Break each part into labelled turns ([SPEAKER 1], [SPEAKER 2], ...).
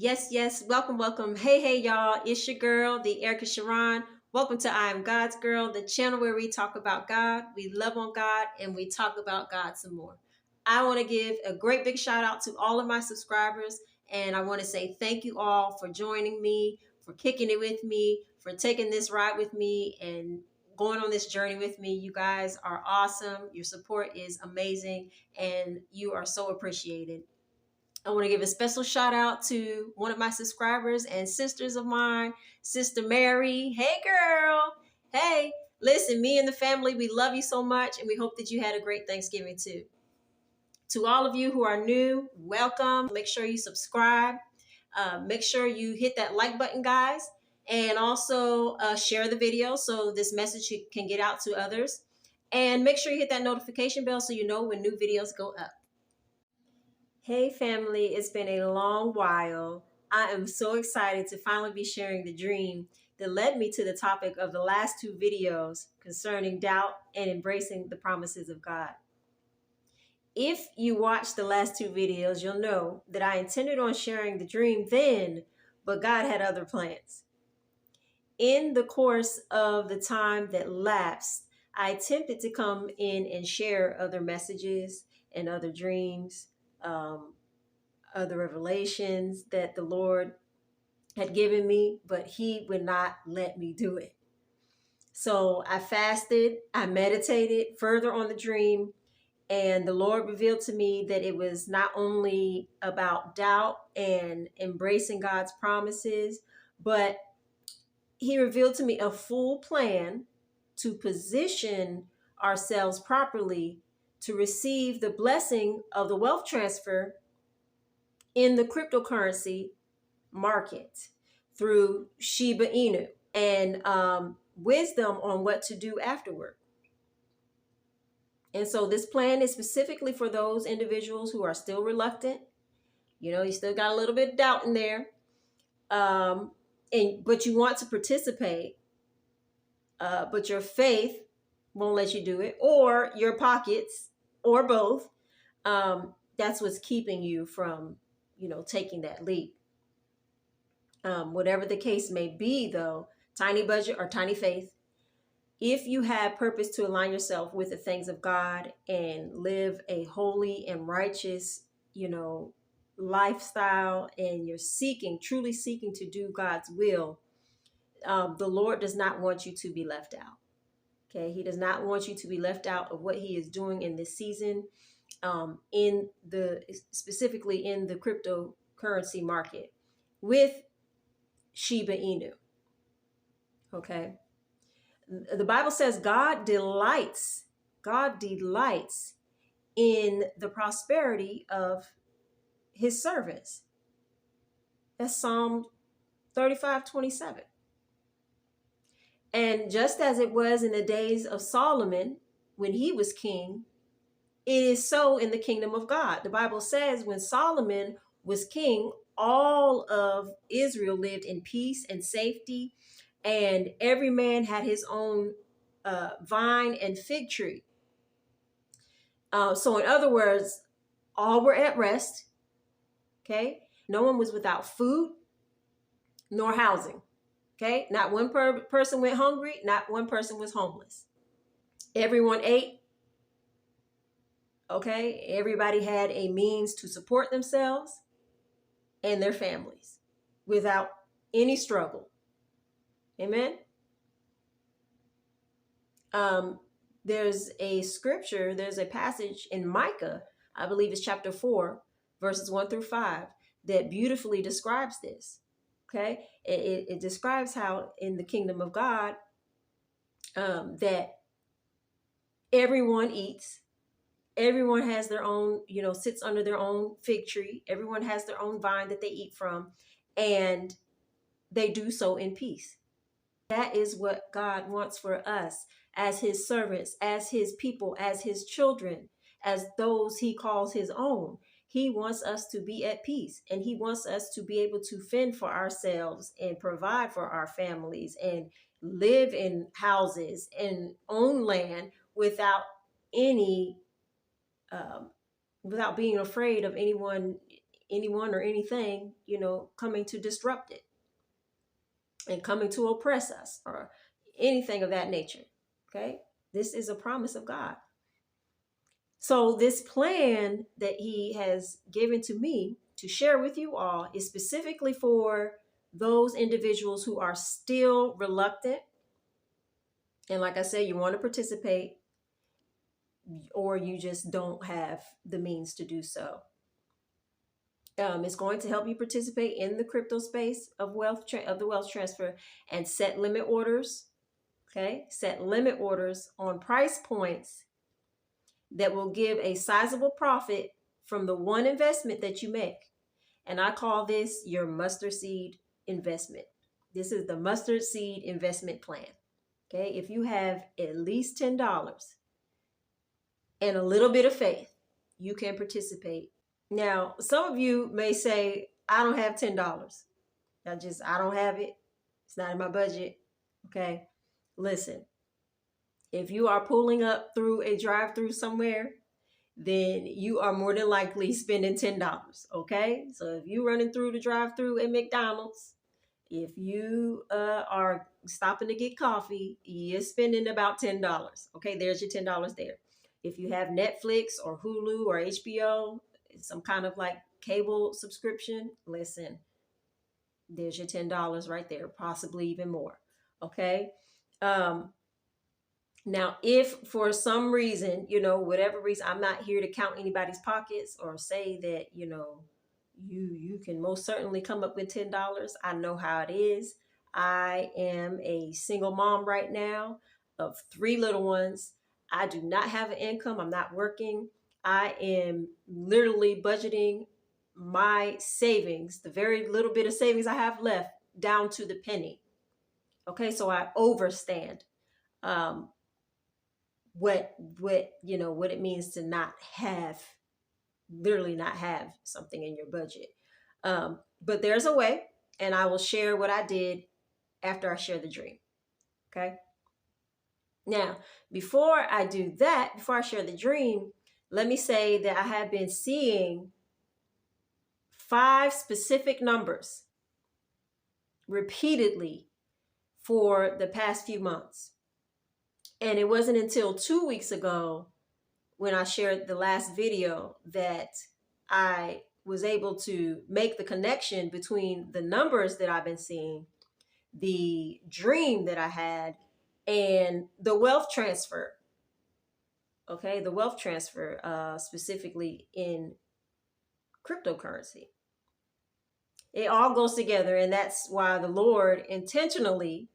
[SPEAKER 1] Yes. Welcome. Hey, y'all. It's your girl, the Erica Sharon. Welcome to I Am God's Girl, the channel where we talk about God, we love on God, and we talk about God some more. I want to give a great big shout out to all of my subscribers, and I want to say thank you all for joining me, for kicking it with me, for taking this ride with me, and going on this journey with me. You guys are awesome. Your support is amazing, and you are so appreciated. I want to give a special shout out to one of my subscribers and sisters of mine, Sister Mary. Hey, girl. Hey, listen, me and the family, we love you so much, and we hope that you had a great Thanksgiving too. To all of you who are new, welcome. Make sure you subscribe. Make sure you hit that like button, guys, and also share the video so this message can get out to others. And make sure you hit that notification bell so you know when new videos go up. Hey family, it's been a long while. I am so excited to finally be sharing the dream that led me to the topic of the last two videos concerning doubt and embracing the promises of God. If you watched the last two videos, you'll know that I intended on sharing the dream then, but God had other plans. In the course of the time that lapsed, I attempted to come in and share other messages and other dreams, other revelations that the Lord had given me, but He would not let me do it. So I fasted, I meditated further on the dream, and the Lord revealed to me that it was not only about doubt and embracing God's promises, but He revealed to me a full plan to position ourselves properly to receive the blessing of the wealth transfer in the cryptocurrency market through Shiba Inu and wisdom on what to do afterward. And so this plan is specifically for those individuals who are still reluctant. You know, you still got a little bit of doubt in there, but you want to participate, but your faith won't let you do it, or your pockets, or both. That's what's keeping you from, taking that leap. Whatever the case may be, though, tiny budget or tiny faith, if you have purpose to align yourself with the things of God and live a holy and righteous, lifestyle, and you're truly seeking to do God's will, the Lord does not want you to be left out. Okay, He does not want you to be left out of what He is doing in this season, specifically in the cryptocurrency market with Shiba Inu. Okay. The Bible says God delights in the prosperity of His servants. That's Psalm 35:27. And just as it was in the days of Solomon when he was king, it is so in the kingdom of God. The Bible says when Solomon was king, all of Israel lived in peace and safety, and every man had his own vine and fig tree. So in other words, all were at rest. Okay. No one was without food nor housing. Okay. Not one person went hungry. Not one person was homeless. Everyone ate. Okay. Everybody had a means to support themselves and their families without any struggle. Amen. There's a scripture, there's a passage in Micah, I believe it's chapter 4, verses 1-5, that beautifully describes this. Okay. It describes how in the kingdom of God, that everyone eats, everyone has their own, sits under their own fig tree. Everyone has their own vine that they eat from, and they do so in peace. That is what God wants for us as His servants, as His people, as His children, as those He calls His own. He wants us to be at peace, and He wants us to be able to fend for ourselves and provide for our families and live in houses and own land without without being afraid of anyone, anyone or anything, coming to disrupt it and coming to oppress us or anything of that nature. Okay. This is a promise of God. So this plan that he has given to me to share with you all is specifically for those individuals who are still reluctant. And like I said, you want to participate, or you just don't have the means to do so. It's going to help you participate in the crypto space of the wealth transfer and set limit orders. Okay, set limit orders on price points that will give a sizable profit from the one investment that you make. And I call this your mustard seed investment. This is the mustard seed investment plan. Okay, if you have at least $10 and a little bit of faith, you can participate. Now, some of you may say, I don't have $10. I don't have it. It's not in my budget. Okay, listen. If you are pulling up through a drive-through somewhere, then you are more than likely spending $10. Okay, so if you're running through the drive-through at McDonald's, if you are stopping to get coffee, you're spending about $10. Okay, there's your $10 there. If you have Netflix or Hulu or HBO, some kind of like cable subscription, listen, there's your $10 right there, possibly even more. Okay. Now, if for some reason, whatever reason, I'm not here to count anybody's pockets or say that, you can most certainly come up with $10. I know how it is. I am a single mom right now of 3 little ones. I do not have an income. I'm not working. I am literally budgeting my savings, the very little bit of savings I have left, down to the penny. Okay, so I overstand what it means to literally not have something in your budget. But there's a way, and I will share what I did after I share the dream. Okay. Now, before I do that, before I share the dream, let me say that I have been seeing 5 specific numbers repeatedly for the past few months. And it wasn't until 2 weeks ago when I shared the last video that I was able to make the connection between the numbers that I've been seeing, the dream that I had, and the wealth transfer. Okay, the wealth transfer, specifically in cryptocurrency. It all goes together, and that's why the Lord intentionally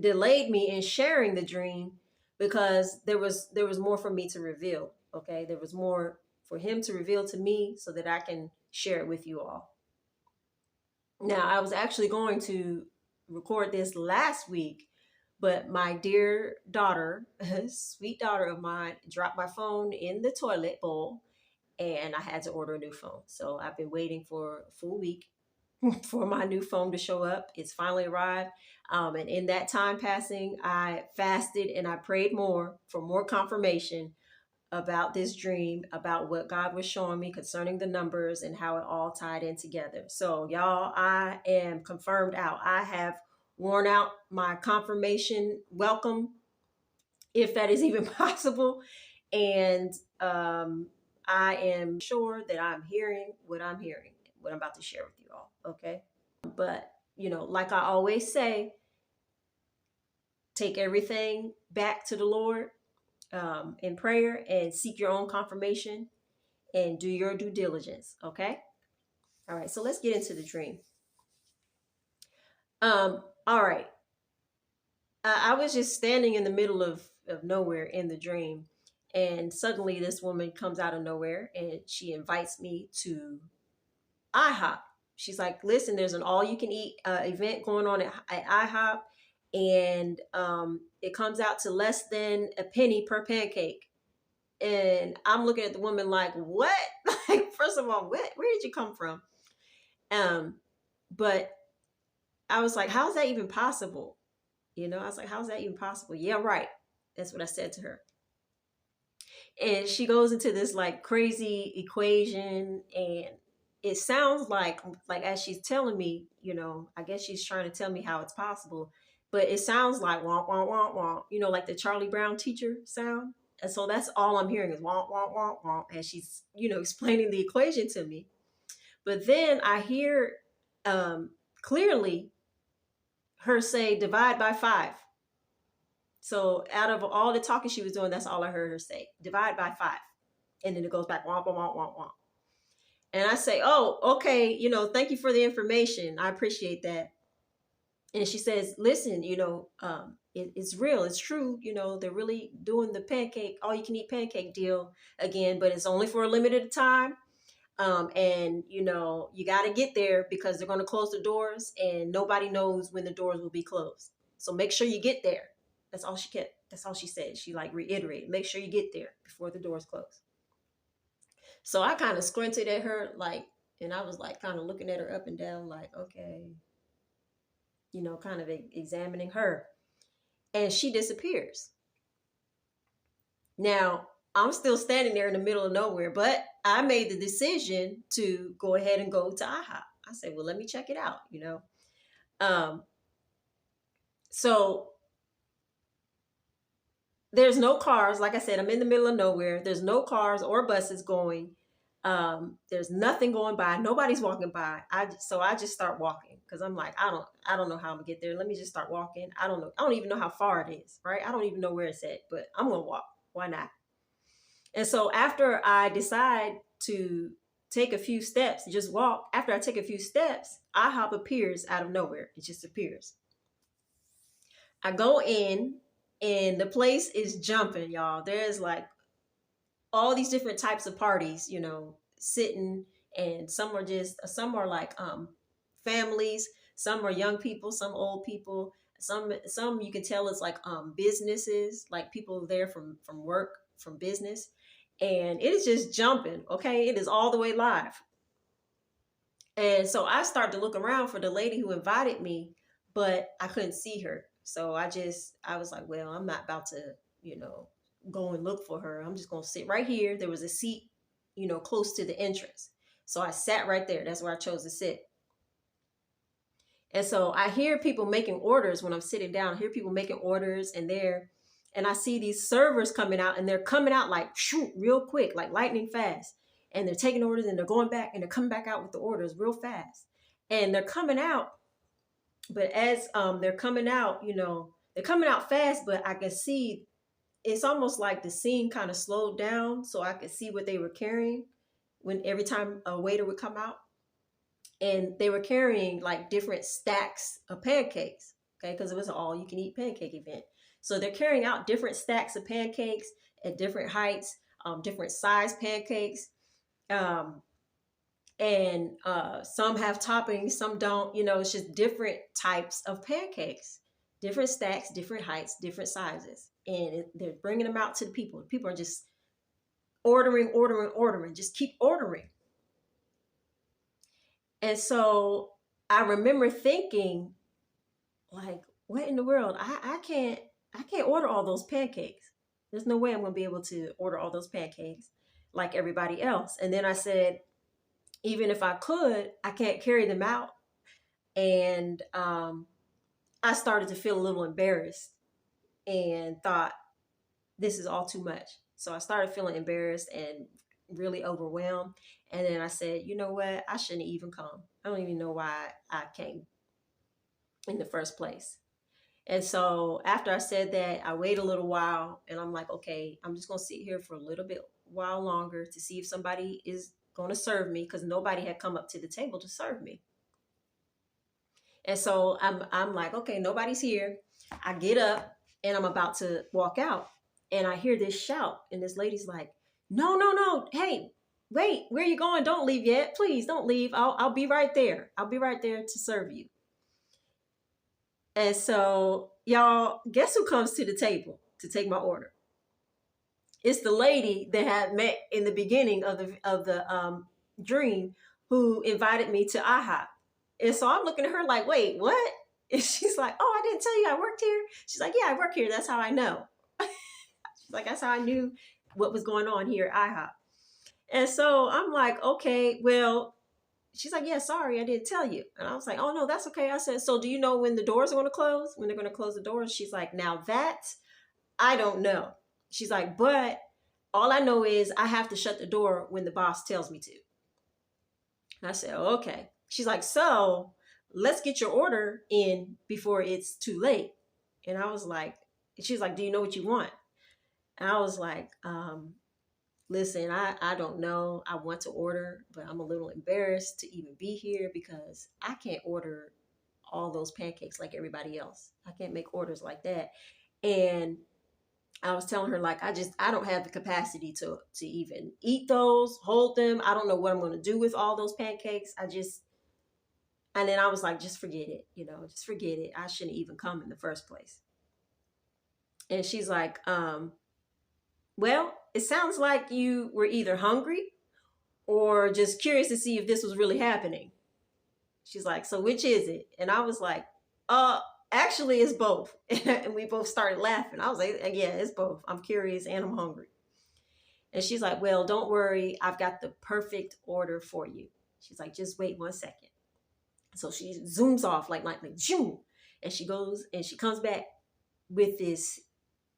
[SPEAKER 1] delayed me in sharing the dream, because there was more for me to reveal. Okay, there was more for him to reveal to me so that I can share it with you all. Now, I was actually going to record this last week, but my dear daughter, sweet daughter of mine, dropped my phone in the toilet bowl, and I had to order a new phone. So I've been waiting for a full week for my new phone to show up. It's finally arrived. And in that time passing, I fasted and I prayed more for more confirmation about this dream, about what God was showing me concerning the numbers and how it all tied in together. So y'all, I am confirmed out. I have worn out my confirmation welcome, if that is even possible. And I am sure that I'm hearing what I'm hearing, what I'm about to share with you all. Okay. But, like I always say, take everything back to the Lord in prayer and seek your own confirmation and do your due diligence. Okay. All right. So let's get into the dream. All right. I was just standing in the middle of nowhere in the dream, and suddenly this woman comes out of nowhere and she invites me to IHOP. She's like, listen, there's an all-you-can-eat event going on at IHOP, and it comes out to less than a penny per pancake. And I'm looking at the woman like, what? Like, first of all, where did you come from? But I was like, how's that even possible? I was like, how's that even possible? Yeah, right. That's what I said to her. And she goes into this like crazy equation, and it sounds like as she's telling me, I guess she's trying to tell me how it's possible, but it sounds like womp womp womp womp, like the Charlie Brown teacher sound. And so that's all I'm hearing is womp womp womp womp, and she's explaining the equation to me. But then I hear clearly her say divide by 5. So out of all the talking she was doing, that's all I heard her say, divide by 5. And then it goes back womp womp womp womp womp. And I say, oh, okay, thank you for the information. I appreciate that. And she says, listen, it's real. It's true. They're really doing the pancake, all you can eat pancake deal again, but it's only for a limited time. And, you got to get there because they're going to close the doors and nobody knows when the doors will be closed. So make sure you get there. That's all she said. She reiterated, make sure you get there before the doors close. So I kind of squinted at her, and I was kind of looking at her up and down, okay, kind of examining her. And she disappears. Now, I'm still standing there in the middle of nowhere, but I made the decision to go ahead and go to IHOP. I said, well, let me check it out, So there's no cars. Like I said, I'm in the middle of nowhere. There's no cars or buses going. There's nothing going by. Nobody's walking by. So I just start walking because I'm like, I don't know how I'm gonna get there. Let me just start walking. I don't know. I don't even know how far it is, right? I don't even know where it's at, but I'm gonna walk. Why not? And so after I decide to take a few steps, just walk. After I take a few steps, IHOP appears out of nowhere. It just appears. I go in and the place is jumping, y'all. There's all these different types of parties, sitting, and some are families, some are young people, some old people, some you can tell it's businesses, people there from work, from business, and it is just jumping. Okay, it is all the way live. And so I start to look around for the lady who invited me, but I couldn't see her. So I was like, well, I'm not about to, go and look for her. I'm just going to sit right here. There was a seat, close to the entrance. So I sat right there. That's where I chose to sit. And so I hear people making orders when I'm sitting down. I hear people making orders and I see these servers coming out, and they're coming out real quick, like lightning fast. And they're taking orders and they're going back and they're coming back out with the orders real fast. And they're coming out. But as they're coming out, they're coming out fast, but I can see it's almost like the scene kind of slowed down so I could see what they were carrying every time a waiter would come out. And they were carrying different stacks of pancakes, okay, because it was an all you can eat pancake event. So they're carrying out different stacks of pancakes at different heights, different size pancakes. And some have toppings, some don't, it's just different types of pancakes, different stacks, different heights, different sizes. And they're bringing them out to the people. People are just ordering, just keep ordering. And so I remember thinking, what in the world? I can't order all those pancakes. There's no way I'm going to be able to order all those pancakes like everybody else. And then I said, even if I could, I can't carry them out. And I started to feel a little embarrassed and thought, this is all too much. So I started feeling embarrassed and really overwhelmed. And then I said, you know what? I shouldn't even come. I don't even know why I came in the first place. And so after I said that, I waited a little while and I'm like, okay, I'm just going to sit here for a little bit while longer to see if somebody is going to serve me, because nobody had come up to the table to serve me. And so I'm like, okay, nobody's here. I get up and I'm about to walk out and I hear this shout, and this lady's like, no. Hey, wait, where are you going? Don't leave yet. Please don't leave. I'll be right there. I'll be right there to serve you. And so y'all, guess who comes to the table to take my order? It's the lady that had met in the beginning of the dream, who invited me to IHOP. And so I'm looking at her like, wait, what? And she's like, oh, I didn't tell you I worked here. She's like, yeah, I work here. That's how I know. She's like, that's how I knew what was going on here at IHOP. And so I'm like, okay, well, she's like, yeah, sorry, I didn't tell you. And I was like, oh no, that's okay. I said, so do you know when the doors are going to close? When they're going to close the doors? She's like, now that I don't know. She's like, but all I know is I have to shut the door when the boss tells me to. And I said, oh, okay. She's like, so let's get your order in before it's too late. And I was like, she's like, do you know what you want? And I was like, listen, I don't know. I want to order, but I'm a little embarrassed to even be here because I can't order all those pancakes like everybody else. I can't make orders like that. And I was telling her, like, I don't have the capacity to even eat those, hold them. I don't know what I'm going to do with all those pancakes. And then I was like, just forget it, just forget it. I shouldn't even come in the first place. And she's like, well, it sounds like you were either hungry or just curious to see if this was really happening. She's like, so which is it? And I was like, actually it's both. And we both started laughing. I was like, yeah, it's both. I'm curious and I'm hungry. And she's like, well, don't worry. I've got the perfect order for you. She's like, just wait 1 second. So she zooms off like zoom. And she goes and she comes back with this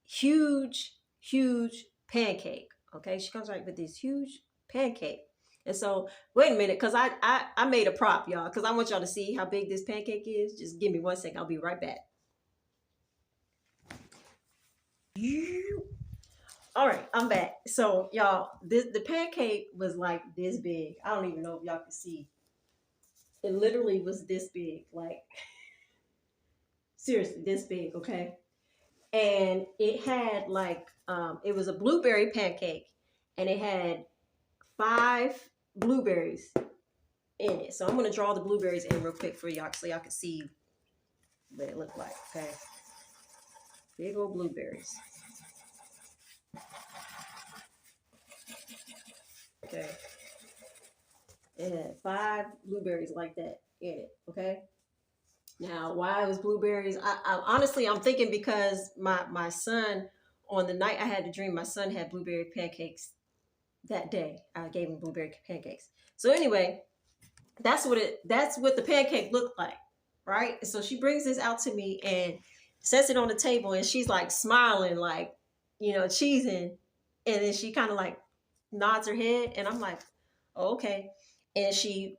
[SPEAKER 1] huge pancake. Okay, she comes right with this huge pancake. And so, wait a minute, because I made a prop, y'all, because I want y'all to see how big this pancake is. Just give me 1 second. I'll be right back. All right, I'm back. So, y'all, the pancake was like this big. I don't even know if y'all can see. It literally was this big, like seriously, this big, okay? And it had like it was a blueberry pancake, and it had 5 blueberries in it. So I'm gonna draw the blueberries in real quick for y'all so y'all can see what it looked like. Okay, big old blueberries. Okay, it had 5 blueberries like that in it. Okay. Now, why it was blueberries? I honestly, I'm thinking because my son, on the night I had the dream, my son had blueberry pancakes that day. I gave him blueberry pancakes. So anyway, that's what the pancake looked like, right? So she brings this out to me and sets it on the table, and she's like smiling, like, cheesing, and then she kind of like nods her head, and I'm like, oh, okay. And she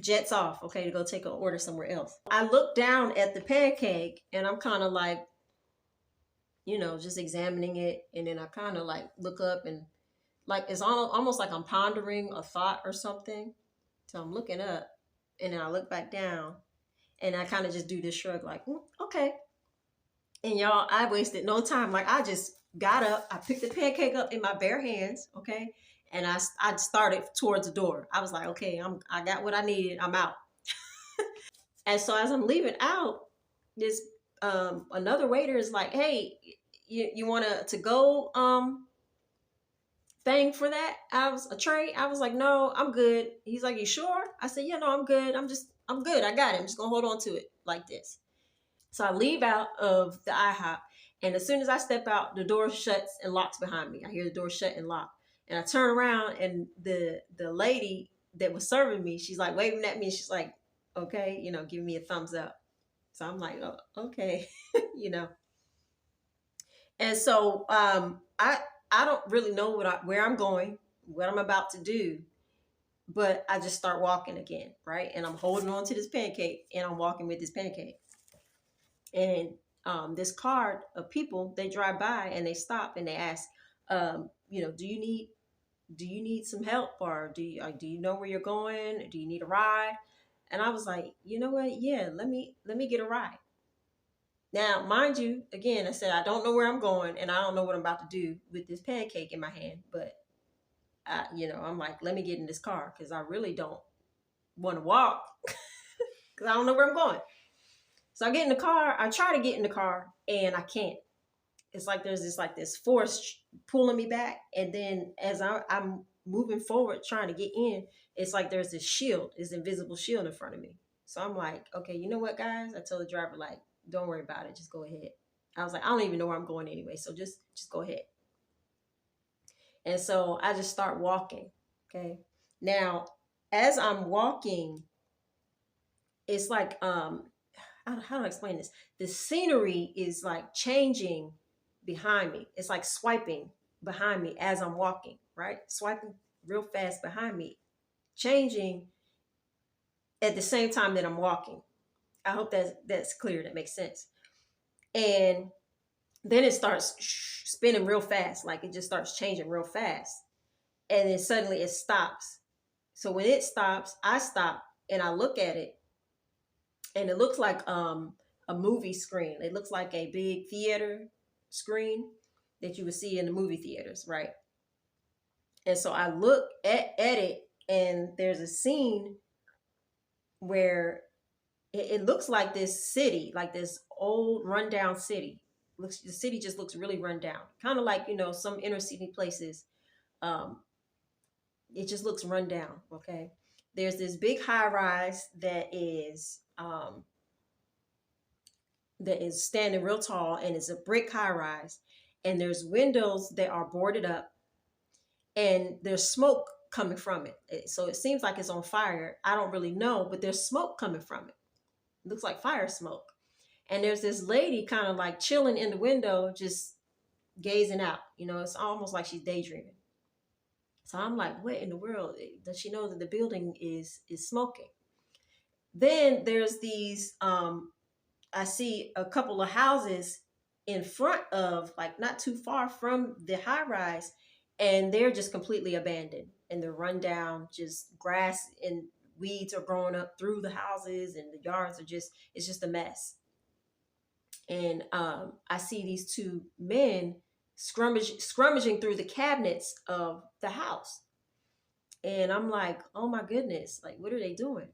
[SPEAKER 1] jets off, okay, to go take an order somewhere else. I look down at the pancake and I'm kind of like, just examining it, and then I kind of like look up and like it's almost like I'm pondering a thought or something. So I'm looking up, and then I look back down, and I kind of just do this shrug, like, okay. And y'all, I wasted no time. Like, I just got up, I picked the pancake up in my bare hands, okay, and I started towards the door. I was like, okay, I got what I needed. I'm out. And so as I'm leaving out, this another waiter is like, hey, you want to go thing for that? A tray. I was like, no, I'm good. He's like, you sure? I said, yeah, no, I'm good. I'm good. I got it. I'm just gonna hold on to it like this. So I leave out of the IHOP, and as soon as I step out, the door shuts and locks behind me. I hear the door shut and lock, and I turn around, and the lady that was serving me, she's like waving at me. She's like, okay, giving me a thumbs up. So I'm like, oh, okay, And so I don't really know where I'm going, what I'm about to do, but I just start walking again, right? And I'm holding on to this pancake, and I'm walking with this pancake. And this card of people, they drive by and they stop and they ask, do you need some help, or do you know where you're going? Do you need a ride? And I was like, you know what? Yeah, let me get a ride. Now, mind you, again, I said, I don't know where I'm going, and I don't know what I'm about to do with this pancake in my hand, but I'm like, let me get in this car, because I really don't want to walk because I don't know where I'm going. So I get in the car. I try to get in the car, and I can't. It's like there's this force pulling me back, and then as I'm moving forward trying to get in, it's like there's this invisible shield in front of me. So I'm like, okay, you know what, guys? I told the driver, like, don't worry about it. Just go ahead. I was like, I don't even know where I'm going anyway, so just go ahead. And so I just start walking. Okay. Now, as I'm walking, it's like how do I explain this? The scenery is like changing behind me. It's like swiping behind me as I'm walking, right? Swiping real fast behind me, changing at the same time that I'm walking. I hope that's clear. That makes sense. And then it starts spinning real fast, like it just starts changing real fast, and then suddenly it stops. So when it stops, I stop and I look at it, and it looks like a movie screen. It looks like a big theater screen that you would see in the movie theaters, right? And so I look at it, and there's a scene where it looks like this city, like this old rundown city. Looks the city just looks really run down, kind of like some inner city places. Um, it just looks run down. Okay, there's this big high rise that is standing real tall, and it's a brick high rise, and there's windows that are boarded up, and there's smoke coming from it. So it seems like it's on fire. I don't really know, but there's smoke coming from it. It looks like fire smoke. And there's this lady kind of like chilling in the window, just gazing out. It's almost like she's daydreaming. So I'm like, what in the world? Does she know that the building is smoking? Then there's these I see a couple of houses in front of, like, not too far from the high rise, and they're just completely abandoned, and they're run down. Just grass and weeds are growing up through the houses, and the yards are it's just a mess. And I see these two men scrummaging through the cabinets of the house, and I'm like, oh my goodness, like, what are they doing?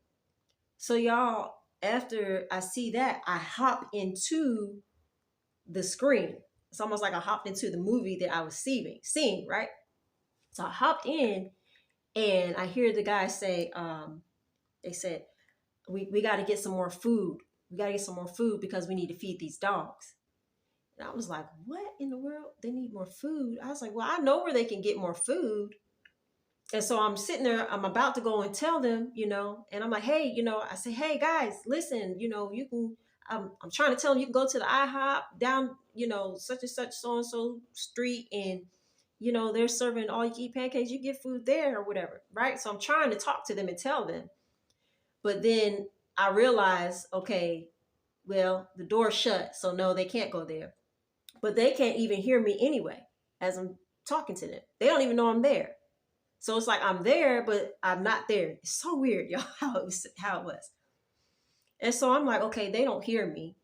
[SPEAKER 1] So y'all, after I see that, I hop into the screen. It's almost like I hopped into the movie that I was seeing, right? So I hopped in, and I hear the guy say, they said, we got to get some more food. We got to get some more food because we need to feed these dogs. And I was like, what in the world? They need more food? I was like, well, I know where they can get more food. And so I'm sitting there, I'm about to go and tell them, and I'm like, hey, I say, hey guys, listen, you can, I'm trying to tell them you can go to the IHOP down, such and such, so and so street, and, they're serving all you can eat pancakes, you get food there or whatever, right? So I'm trying to talk to them and tell them. But then I realized, okay, well, the door's shut, so no, they can't go there. But they can't even hear me anyway as I'm talking to them. They don't even know I'm there. So it's like I'm there, but I'm not there. It's so weird, y'all, how it was. And so I'm like, okay, they don't hear me.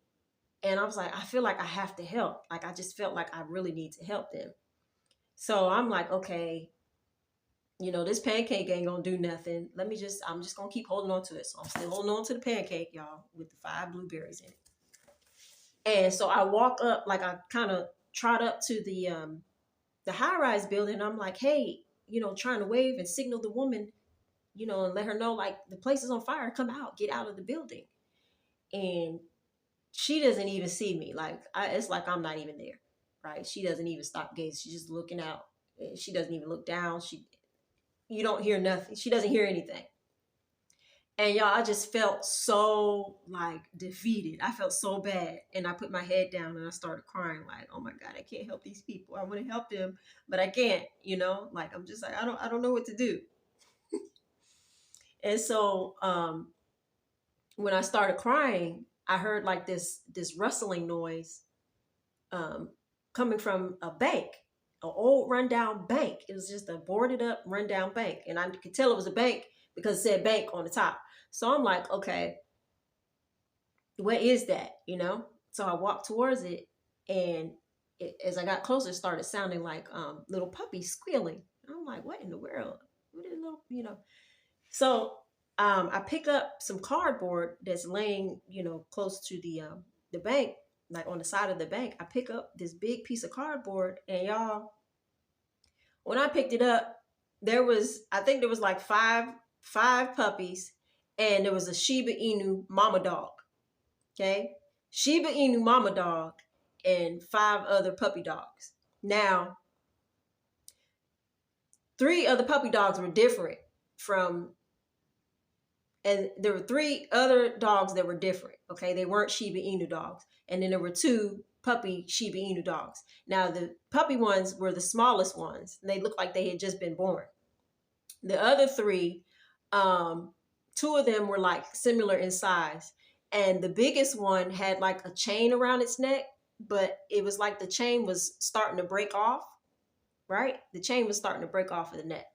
[SPEAKER 1] And I was like, I feel like I have to help. Like, I just felt like I really need to help them. So I'm like, okay, this pancake ain't gonna do nothing. I'm just gonna keep holding on to it. So I'm still holding on to the pancake, y'all, with the 5 blueberries in it. And so I walk up, like I kind of trot up to the high-rise building. And I'm like, hey, trying to wave and signal the woman, and let her know, like, the place is on fire. Come out, get out of the building. And she doesn't even see me. Like, it's like I'm not even there, right? She doesn't even stop gazing. She's just looking out. She doesn't even look down. You don't hear nothing. She doesn't hear anything. And y'all, I just felt so, like, defeated. I felt so bad. And I put my head down and I started crying, like, oh my God, I can't help these people. I want to help them, but I can't, like, I'm just like, I don't know what to do. And so when I started crying, I heard like this rustling noise coming from a bank, an old rundown bank. It was just a boarded up rundown bank. And I could tell it was a bank because it said bank on the top. So I'm like, okay, what is that? So I walked towards it, and as I got closer, it started sounding like little puppies squealing. I'm like, what in the world? What is little, So I pick up some cardboard that's laying, close to the bank, like on the side of the bank. I pick up this big piece of cardboard, and y'all, when I picked it up, I think there was like five puppies, and there was a Shiba Inu mama dog. Okay, Shiba Inu mama dog and 5 other puppy dogs. Now, 3 of the puppy dogs were different from And there were 3 other dogs that were different. Okay, they weren't Shiba Inu dogs. And then there were 2 puppy Shiba Inu dogs. Now the puppy ones were the smallest ones. And they looked like they had just been born. The other 3, 2 of them were like similar in size. And the biggest one had like a chain around its neck, but it was like the chain was starting to break off, right? The chain was starting to break off of the neck.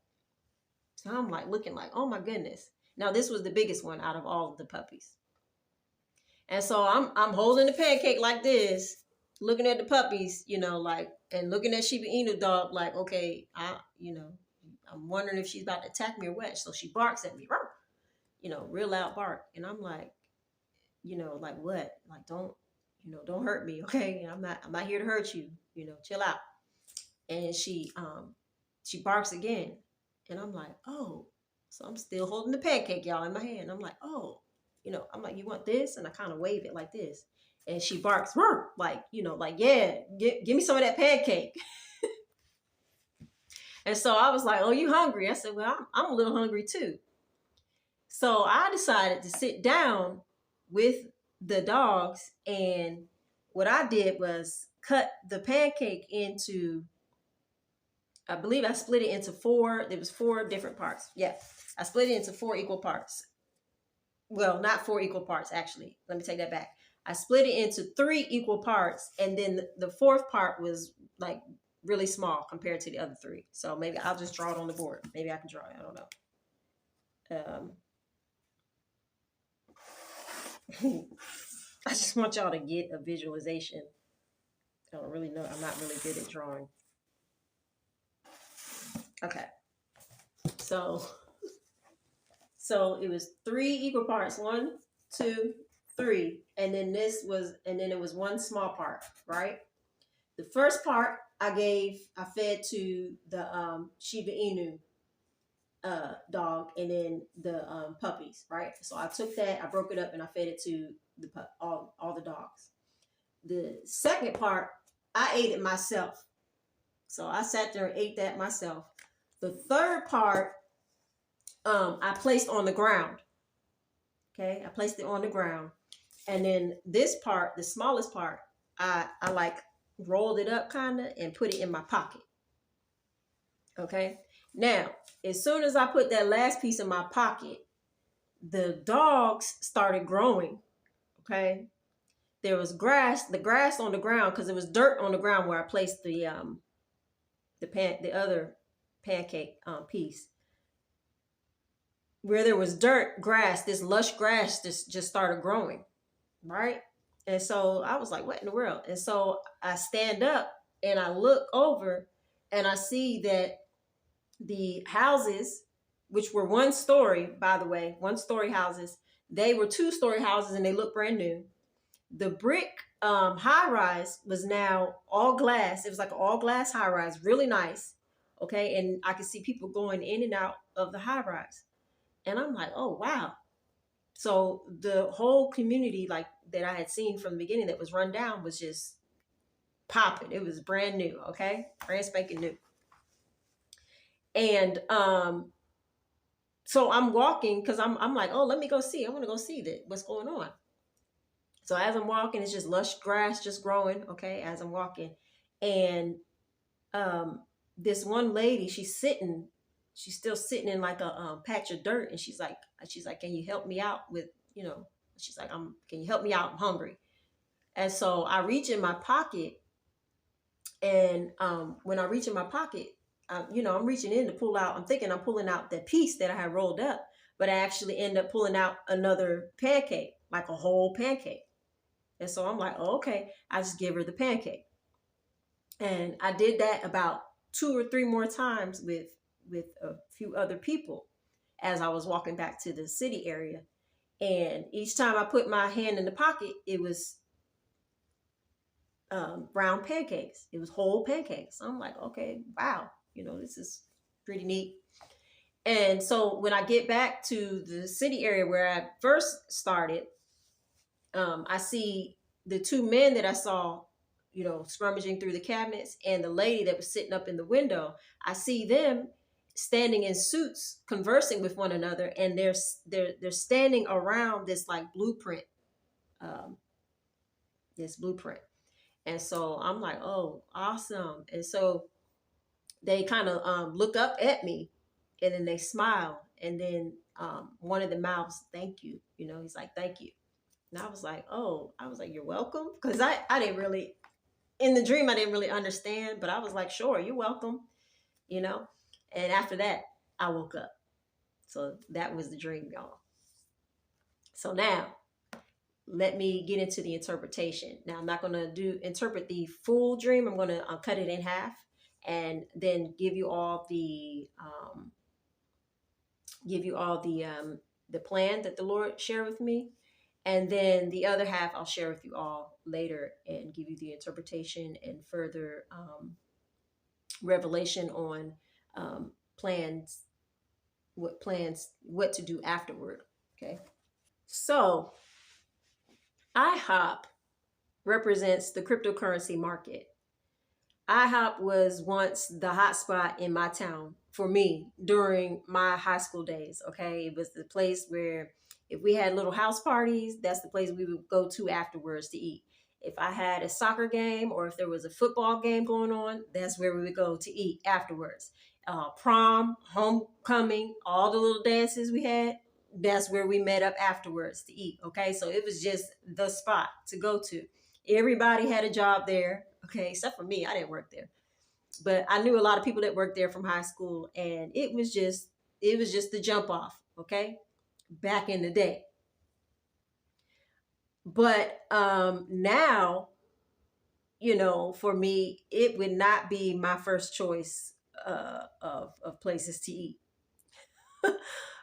[SPEAKER 1] So I'm like looking like, oh my goodness. Now this was the biggest one out of all of the puppies. And so I'm holding the pancake like this, looking at the puppies, like, and looking at Shiba Inu dog like, okay, I'm wondering if she's about to attack me or what. So she barks at me, real loud bark. And I'm like, like what? Like, don't hurt me, okay? I'm not here to hurt you, chill out. And she barks again. And I'm like, oh, so I'm still holding the pancake, y'all, in my hand. I'm like, oh, I'm like, you want this? And I kind of wave it like this. And she barks, like, yeah, give me some of that pancake. And so I was like, oh, you hungry? I said, well, I'm a little hungry too. So I decided to sit down with the dogs. And what I did was cut the pancake into, I believe I split it into 4. There was 4 different parts. Yeah, I split it into 4 equal parts. Well, not 4 equal parts, actually. Let me take that back. I split it into 3 equal parts. And then the 4th part was like really small compared to the other 3. So maybe I'll just draw it on the board. Maybe I can draw it. I don't know. I just want y'all to get a visualization. I don't really know. I'm not really good at drawing. Okay. So it was 3 equal parts. 1, 2, 3. And then it was 1 small part, right? The first part I fed to the Shiba Inu dog, and then the puppies, right? So I took that, I broke it up, and I fed it to all the dogs. The second part, I ate it myself. So I sat there and ate that myself. The third part, I placed on the ground. Okay, I placed it on the ground. And then this part, the smallest part, I like rolled it up kind of and put it in my pocket. Okay, now, as soon as I put that last piece in my pocket, the dogs started growing. Okay, there was the grass on the ground, because there was dirt on the ground where I placed the other pancake piece. Where there was dirt, grass, this lush grass just started growing, right? And so I was like, what in the world? And so I stand up and I look over and I see that the houses, which were 1-story, by the way, 1-story houses, they were 2-story houses and they look brand new. The brick high rise was now all glass. It was like an all glass high rise, really nice. Okay, and I could see people going in and out of the high rise. And I'm like, oh, wow. So the whole community like that I had seen from the beginning that was run down was just popping. It was brand new, okay? Brand spanking new. And so I'm walking because I'm like, oh, let me go see. I want to go see what's going on. So as I'm walking, it's just lush grass just growing, okay, as I'm walking. And this one lady, she's still sitting in like a patch of dirt, and she's like, can you help me out with, she's like, can you help me out? I'm hungry. And so I reach in my pocket, and when I reach in my pocket, I'm reaching in to pull out, I'm thinking I'm pulling out the piece that I had rolled up, but I actually end up pulling out another pancake, like a whole pancake. And so I'm like, oh, okay, I just give her the pancake. And I did that about 2 or 3 more times with a few other people as I was walking back to the city area. And each time I put my hand in the pocket, it was brown pancakes. It was whole pancakes. I'm like, okay, wow, this is pretty neat. And so when I get back to the city area where I first started, I see the 2 men that I saw, scrummaging through the cabinets, and the lady that was sitting up in the window. I see them standing in suits conversing with one another, and they're standing around this like blueprint, um, this blueprint. And so I'm like, oh, awesome. And so they kind of look up at me, and then they smile, and then one of the mouths, thank you, he's like, thank you. And I was like, oh, I was like, you're welcome, because I didn't really, in the dream I didn't really understand, but I was like, sure, you're welcome, you know. And after that, I woke up. So that was the dream, y'all. So now let me get into the interpretation. Now I'm not going to interpret the full dream. I'm going to cut it in half, and then give you all the plan that the Lord shared with me. And then the other half I'll share with you all later, and give you the interpretation and further revelation on plans, what to do afterward. Okay. So IHOP represents the cryptocurrency market. IHOP was once the hot spot in my town for me during my high school days. Okay. It was the place where if we had little house parties, that's the place we would go to afterwards to eat. If I had a soccer game, or if there was a football game going on, that's where we would go to eat afterwards. Prom, homecoming, all the little dances we had, that's where we met up afterwards to eat. Okay. So it was just the spot to go to. Everybody had a job there. Okay. Except for me. I didn't work there. But I knew a lot of people that worked there from high school, and it was just the jump off. Okay. Back in the day. But now, for me, it would not be my first choice of places to eat.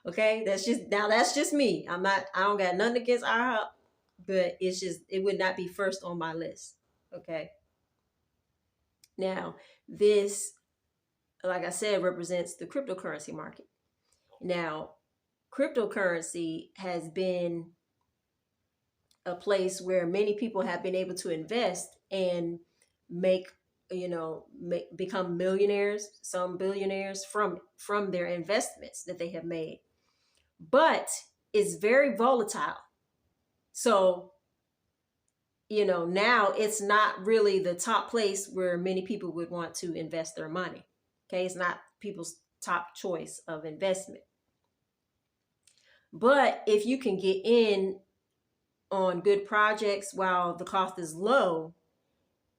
[SPEAKER 1] Okay, that's just me. I don't got nothing against IHOP, but it would not be first on my list. Okay. Now, this, like I said, represents the cryptocurrency market. Now, cryptocurrency has been a place where many people have been able to invest and make become millionaires, some billionaires from their investments that they have made. But it's very volatile. So now it's not really the top place where many people would want to invest their money. Okay, it's not people's top choice of investment. But if you can get in on good projects while the cost is low,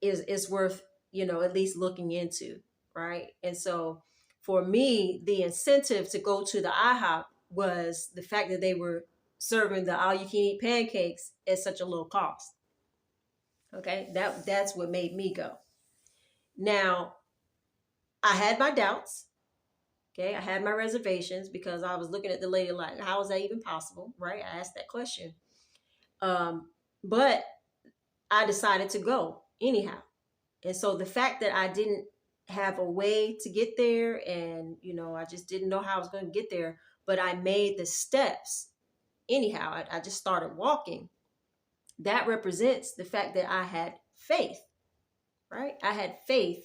[SPEAKER 1] is worth at least looking into, right? And so for me, the incentive to go to the IHOP was the fact that they were serving the all you can eat pancakes at such a low cost. Okay, that's what made me go. Now, I had my doubts. Okay, I had my reservations, because I was looking at the lady like, how is that even possible? Right? I asked that question. But I decided to go anyhow. And so the fact that I didn't have a way to get there, and I just didn't know how I was going to get there, but I made the steps anyhow. I just started walking. That represents the fact that I had faith, right? I had faith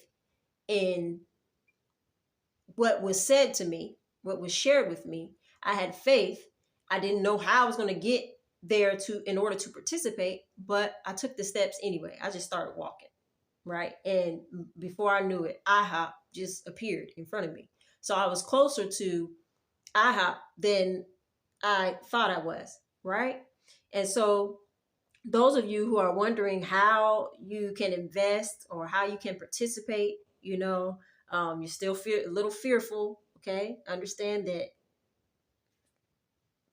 [SPEAKER 1] in what was said to me, what was shared with me. I had faith. I didn't know how I was going to get there in order to participate, but I took the steps anyway. I just started walking, right? And before I knew it, IHOP just appeared in front of me. So I was closer to IHOP than I thought I was, right? And so those of you who are wondering how you can invest or how you can participate, you're still a little fearful. Okay. Understand that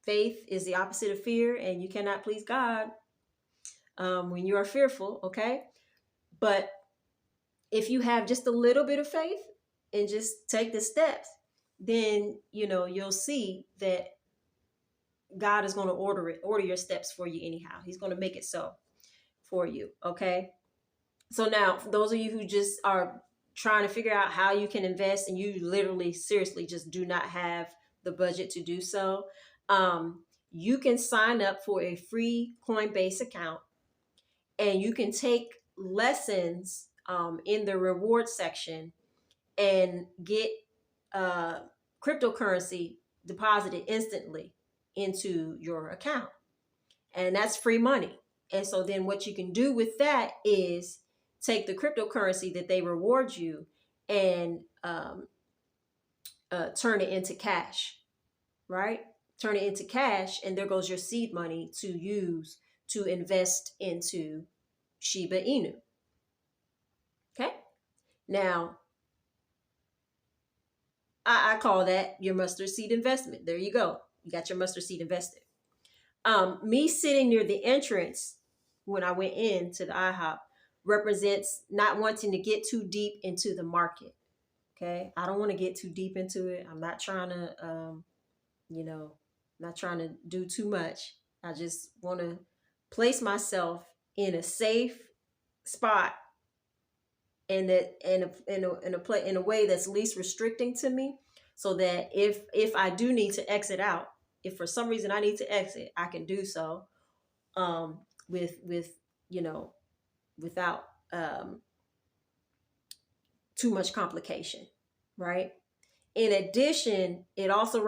[SPEAKER 1] faith is the opposite of fear, and you cannot please God when you are fearful. Okay. But if you have just a little bit of faith and just take the steps, then, you'll see that God is going to order your steps for you anyhow. He's going to make it so for you. Okay. So now, for those of you who just are trying to figure out how you can invest, and you literally, seriously, just do not have the budget to do so, you can sign up for a free Coinbase account, and you can take lessons in the reward section and get cryptocurrency deposited instantly into your account. And that's free money. And so then what you can do with that is take the cryptocurrency that they reward you and turn it into cash, right? Turn it into cash, and there goes your seed money to use to invest into Shiba Inu. Okay. Now, I call that your mustard seed investment. There you go. You got your mustard seed invested. Me sitting near the entrance when I went into the IHOP represents not wanting to get too deep into the market. Okay. I don't want to get too deep into it. I'm not trying to, not trying to do too much. I just want to place myself in a safe spot and that in a way that's least restricting to me, so that if I do need to exit out, if for some reason I need to exit, I can do so with without too much complication, right? In addition, it also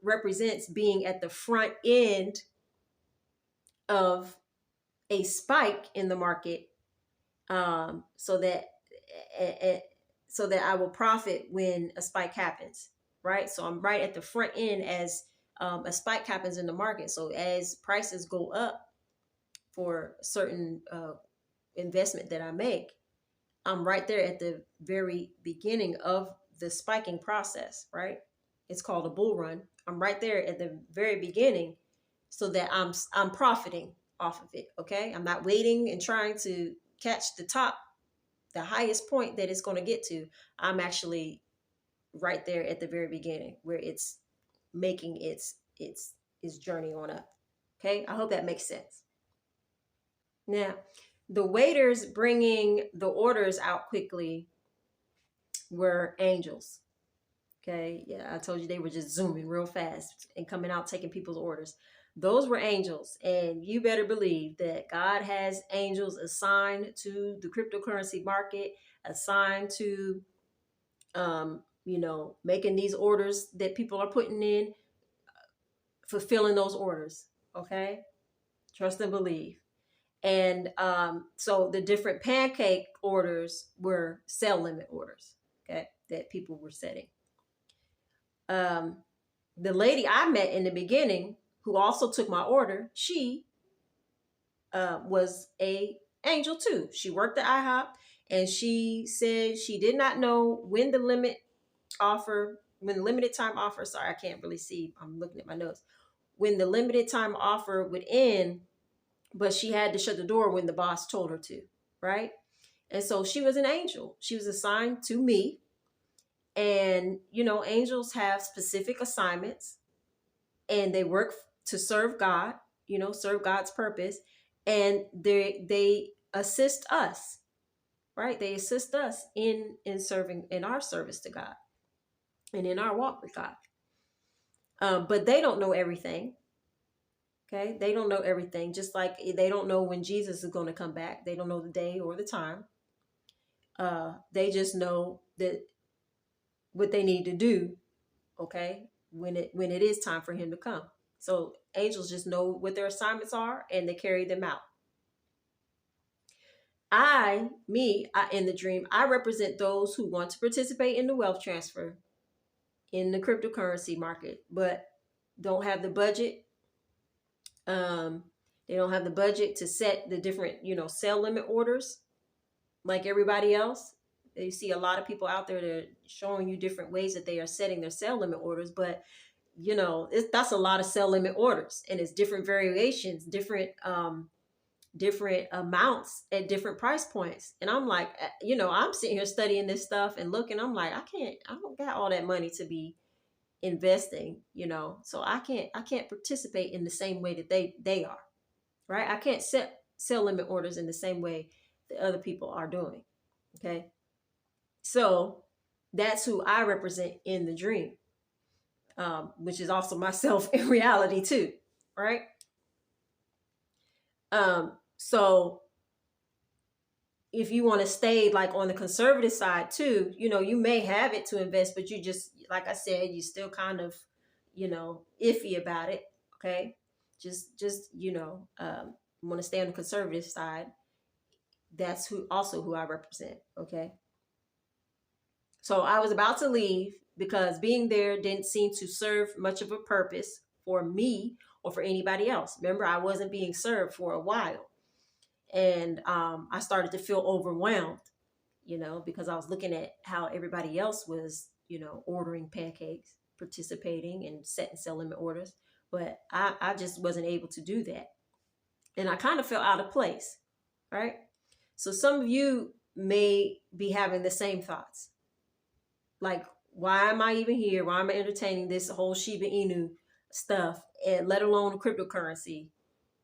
[SPEAKER 1] represents being at the front end of a spike in the market, so that I will profit when a spike happens, right? So I'm right at the front end as a spike happens in the market. So as prices go up for a certain investment that I make, I'm right there at the very beginning of the spiking process, right? It's called a bull run. I'm right there at the very beginning, so that I'm profiting off of it. Okay. I'm not waiting and trying to catch the highest point that it's going to get to. I'm actually right there at the very beginning where it's making its journey on up. Okay. I hope that makes sense. Now, the waiters bringing the orders out quickly were angels. Okay. Yeah. I told you they were just zooming real fast and coming out, taking people's orders. Those were angels. And you better believe that God has angels assigned to the cryptocurrency market, assigned to, making these orders that people are putting in, fulfilling those orders. Okay. Trust and believe. And so the different pancake orders were sell limit orders, okay, that people were setting. The lady I met in the beginning, who also took my order, she was a angel too. She worked at IHOP, and she said she did not know when the limited time offer, sorry, I can't really see, I'm looking at my notes, when the limited time offer would end, but she had to shut the door when the boss told her to, right? And so she was an angel. She was assigned to me. And, angels have specific assignments, and they work to serve God, serve God's purpose. And they assist us, right? They assist us in serving, in our service to God and in our walk with God. But they don't know everything. Okay. They don't know everything. Just like they don't know when Jesus is going to come back. They don't know the day or the time. They just know that what they need to do. Okay. When it is time for him to come. So angels just know what their assignments are, and they carry them out. In the dream, I represent those who want to participate in the wealth transfer in the cryptocurrency market, but don't have the budget. They don't have the budget to set the different, sell limit orders like everybody else. You see a lot of people out there that are showing you different ways that they are setting their sell limit orders, but that's a lot of sell limit orders, and it's different variations, different amounts at different price points. And I'm like, I'm sitting here studying this stuff and looking, I'm like, I don't got all that money to be investing, so I can't participate in the same way that they are, right? I can't set sell limit orders in the same way that other people are doing. Okay. So that's who I represent in the dream, which is also myself in reality too. Right. So if you want to stay like on the conservative side too, you may have it to invest, but like I said, you still kind of, iffy about it. Okay. Just, want to stay on the conservative side. That's who I represent. Okay. So I was about to leave because being there didn't seem to serve much of a purpose for me or for anybody else. Remember, I wasn't being served for a while. And I started to feel overwhelmed, because I was looking at how everybody else was, ordering pancakes, participating and setting sell limit orders. But I just wasn't able to do that. And I kind of felt out of place, right? So some of you may be having the same thoughts. Like, why am I even here? Why am I entertaining this whole Shiba Inu stuff, and let alone cryptocurrency?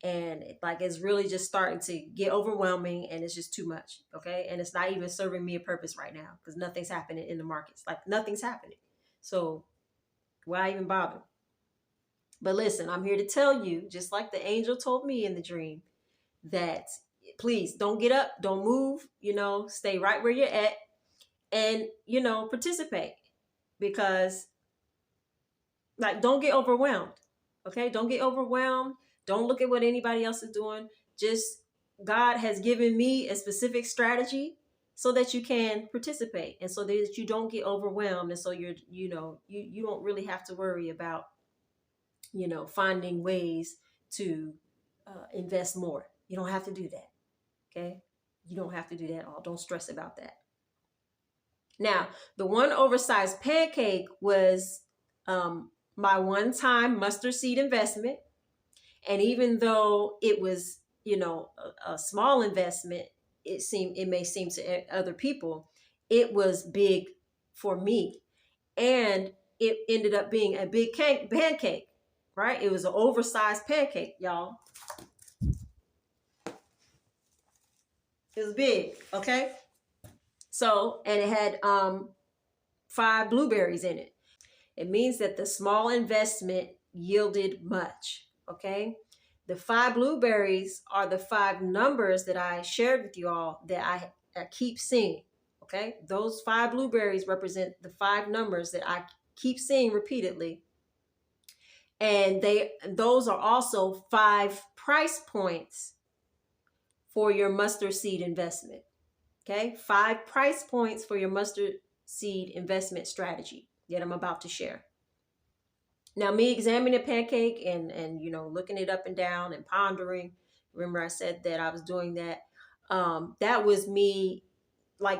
[SPEAKER 1] And it's really just starting to get overwhelming, and it's just too much. Okay. And it's not even serving me a purpose right now because nothing's happening in the markets. Like, nothing's happening. So why even bother? But listen, I'm here to tell you, just like the angel told me in the dream, that please don't get up, don't move, stay right where you're at, and, participate, because don't get overwhelmed. Okay. Don't get overwhelmed. Don't look at what anybody else is doing. Just, God has given me a specific strategy so that you can participate, and so that you don't get overwhelmed. And so you don't really have to worry about, finding ways to invest more. You don't have to do that. Okay. You don't have to do that at all. Don't stress about that. Now, the one oversized pancake was my one-time mustard seed investment. And even though it was, a small investment, it may seem to other people, it was big for me. And it ended up being a big pancake, right? It was an oversized pancake, y'all. It was big, okay? So, and it had 5 blueberries in it. It means that the small investment yielded much, okay? The 5 blueberries are the 5 numbers that I shared with you all that I keep seeing, okay? Those 5 blueberries represent the 5 numbers that I keep seeing repeatedly. And those are also 5 price points for your mustard seed investment, okay? 5 price points for your mustard seed investment strategy that I'm about to share. Now, me examining the pancake and looking it up and down and pondering. Remember, I said that I was doing that. That was me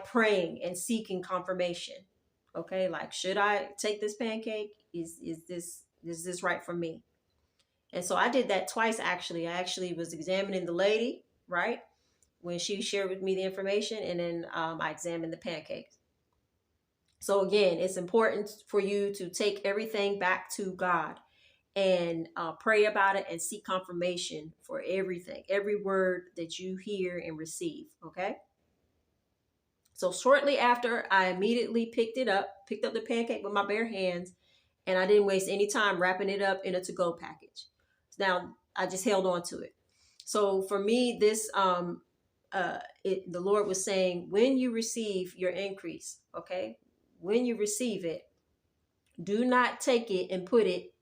[SPEAKER 1] praying and seeking confirmation. Okay, should I take this pancake? Is this right for me? And so I did that twice. Actually, I actually was examining the lady, right, when she shared with me the information, and then I examined the pancakes. So again, it's important for you to take everything back to God and pray about it and seek confirmation for everything, every word that you hear and receive. Okay. So shortly after, I immediately picked up the pancake with my bare hands, and I didn't waste any time wrapping it up in a to-go package. Now I just held on to it. So for me, this the Lord was saying, when you receive your increase, okay, when you receive it, do not take it and put it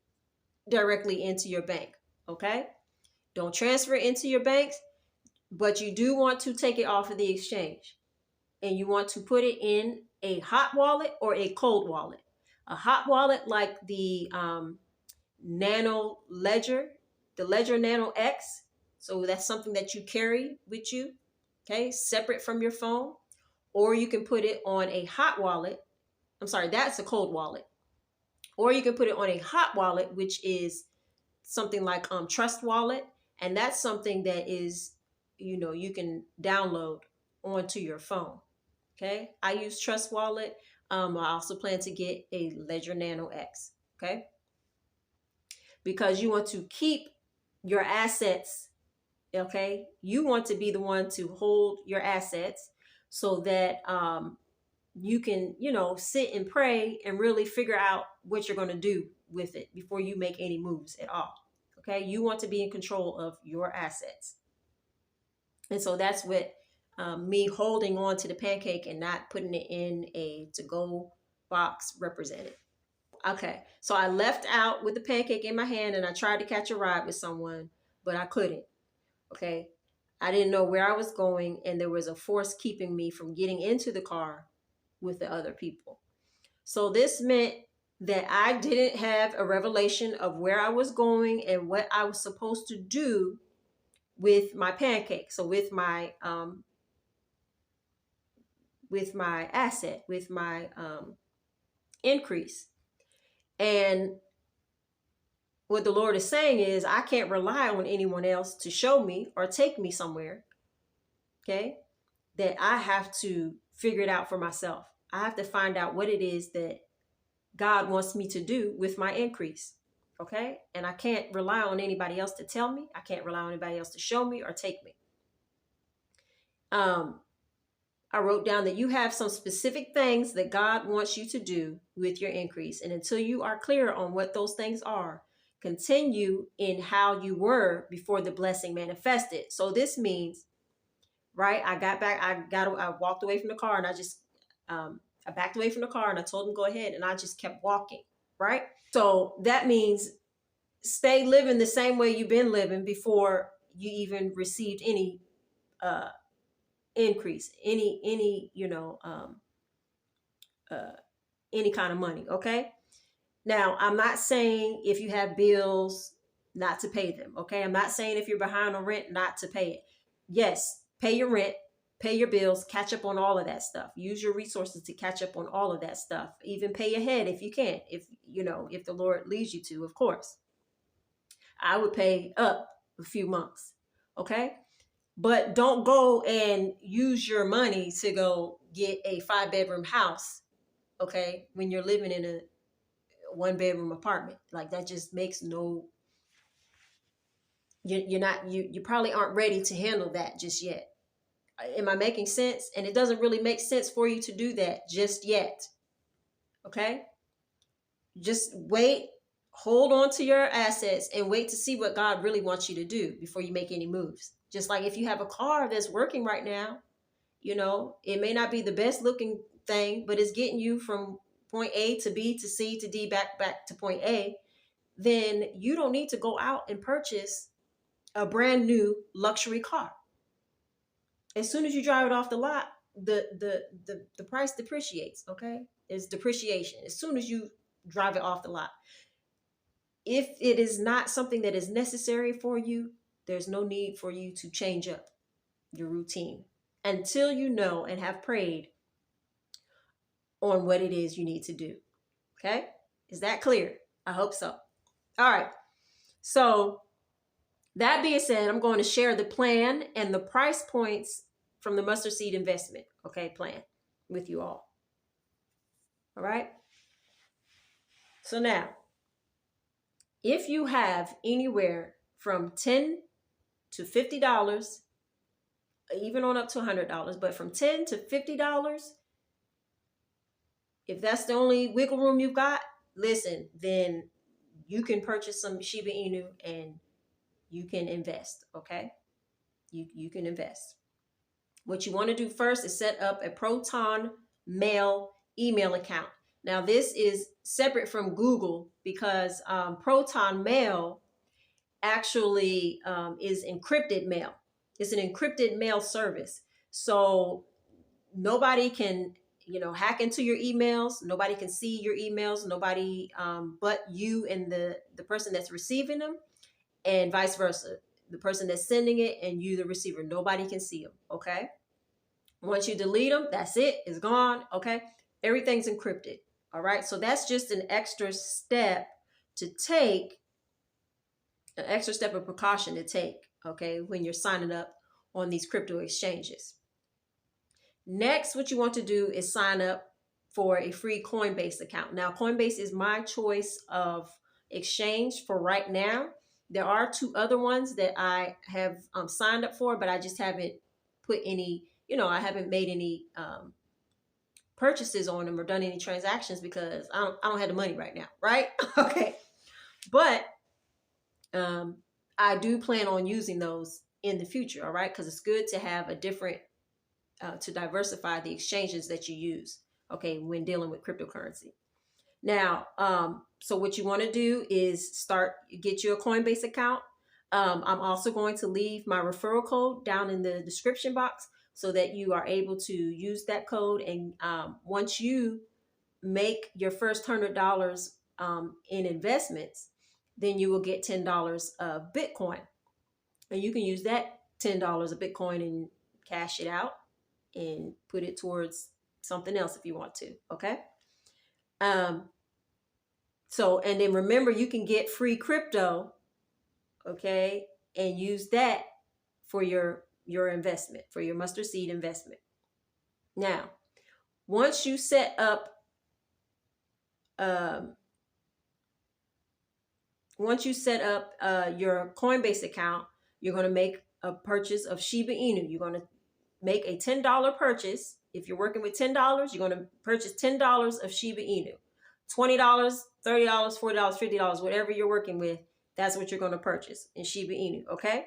[SPEAKER 1] directly into your bank. Okay. Don't transfer it into your banks, but you do want to take it off of the exchange, and you want to put it in a hot wallet or a cold wallet. A hot wallet like the Nano Ledger, the Ledger Nano X. So that's something that you carry with you, okay, separate from your phone. Or you can put it on a hot wallet. I'm sorry, that's a cold wallet. Or you can put it on a hot wallet, which is something like Trust Wallet. And that's something that is, you can download onto your phone. Okay. I use Trust Wallet. I also plan to get a Ledger Nano X. Okay. Because you want to keep your assets. Okay. You want to be the one to hold your assets so that you can, sit and pray and really figure out what you're going to do with it before you make any moves at all. Okay. You want to be in control of your assets. And so that's what me holding on to the pancake and not putting it in a to-go box represented. Okay. So I left out with the pancake in my hand and I tried to catch a ride with someone, but I couldn't. Okay. I didn't know where I was going, and there was a force keeping me from getting into the car with the other people. So this meant that I didn't have a revelation of where I was going and what I was supposed to do with my pancake. So with my asset, with my increase. And what the Lord is saying is, I can't rely on anyone else to show me or take me somewhere. Okay. That I have to figure it out for myself. I have to find out what it is that God wants me to do with my increase. Okay. And I can't rely on anybody else to tell me. I can't rely on anybody else to show me or take me. I wrote down that you have some specific things that God wants you to do with your increase. And until you are clear on what those things are, continue in how you were before the blessing manifested. So this means, right? I got back, I walked away from the car, and I backed away from the car and I told him go ahead, and I just kept walking, right? So that means stay living the same way you've been living before you even received any increase, any any kind of money. Okay. Now, I'm not saying if you have bills not to pay them. Okay. I'm not saying if you're behind on rent not to pay it. Yes, pay your rent, pay your bills, catch up on all of that stuff. Use your resources to catch up on all of that stuff. Even pay ahead if you can, if the Lord leads you to, of course. I would pay up a few months. Okay. But don't go and use your money to go get a 5-bedroom house. Okay. When you're living in a 1-bedroom apartment, like that just makes no, you probably aren't ready to handle that just yet. Am I making sense? And it doesn't really make sense for you to do that just yet. Okay. Just wait, hold on to your assets and wait to see what God really wants you to do before you make any moves. Just like if you have a car that's working right now, it may not be the best looking thing, but it's getting you from point A to B to C to D back to point A. Then you don't need to go out and purchase a brand new luxury car. As soon as you drive it off the lot, the price depreciates. Okay. It's depreciation as soon as you drive it off the lot. If it is not something that is necessary for you, there's no need for you to change up your routine until you know and have prayed on what it is you need to do. Okay. Is that clear? I hope so. All right. So that being said, I'm going to share the plan and the price points from the mustard seed investment, plan with you all. All right. So now, if you have anywhere from $10 to $50, even on up to $100, but from $10 to $50, if that's the only wiggle room you've got, listen, then you can purchase some Shiba Inu and you can invest. Okay. You can invest. What you want to do first is set up a Proton Mail email account. Now, this is separate from Google because Proton Mail actually is encrypted mail. It's an encrypted mail service. So nobody can, hack into your emails. Nobody can see your emails. Nobody but you and the person that's receiving them, and vice versa. The person that's sending it and you, the receiver. Nobody can see them. Okay. Once you delete them, that's it. It's gone. Okay. Everything's encrypted. All right. So that's just an extra step to take, an extra step of precaution to take. Okay. When you're signing up on these crypto exchanges. Next, what you want to do is sign up for a free Coinbase account. Now, Coinbase is my choice of exchange for right now. There are 2 other ones that I have signed up for, but I just haven't put any, I haven't made any purchases on them or done any transactions because I don't have the money right now, right? Okay. But I do plan on using those in the future, all right? Because it's good to have a different, to diversify the exchanges that you use, okay, when dealing with cryptocurrency. Now, so what you want to do is get you a Coinbase account. I'm also going to leave my referral code down in the description box so that you are able to use that code. And once you make your first $100 in investments, then you will get $10 of Bitcoin. And you can use that $10 of Bitcoin and cash it out and put it towards something else if you want to. Okay. Um, so, and then remember, you can get free crypto, okay, and use that for your investment, for your mustard seed investment. Now, once you set up, um, your Coinbase account, you're going to make a purchase of Shiba Inu. You're going to make a $10 purchase. If you're working with $10, you're going to purchase $10 of Shiba Inu. $20, $30, $40, $50, whatever you're working with, that's what you're going to purchase in Shiba Inu, okay?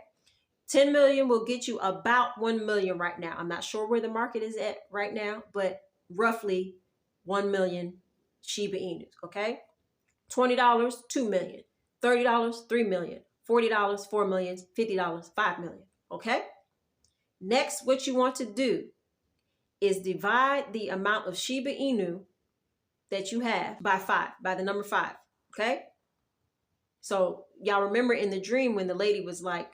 [SPEAKER 1] 10 million will get you about 1 million right now. I'm not sure where the market is at right now, but roughly 1 million Shiba Inus, okay? $20, 2 million. $30, 3 million. $40, 4 million. $50, 5 million, okay? Next, what you want to do is divide the amount of Shiba Inu that you have by 5, by the number 5, okay? So y'all remember in the dream when the lady was like,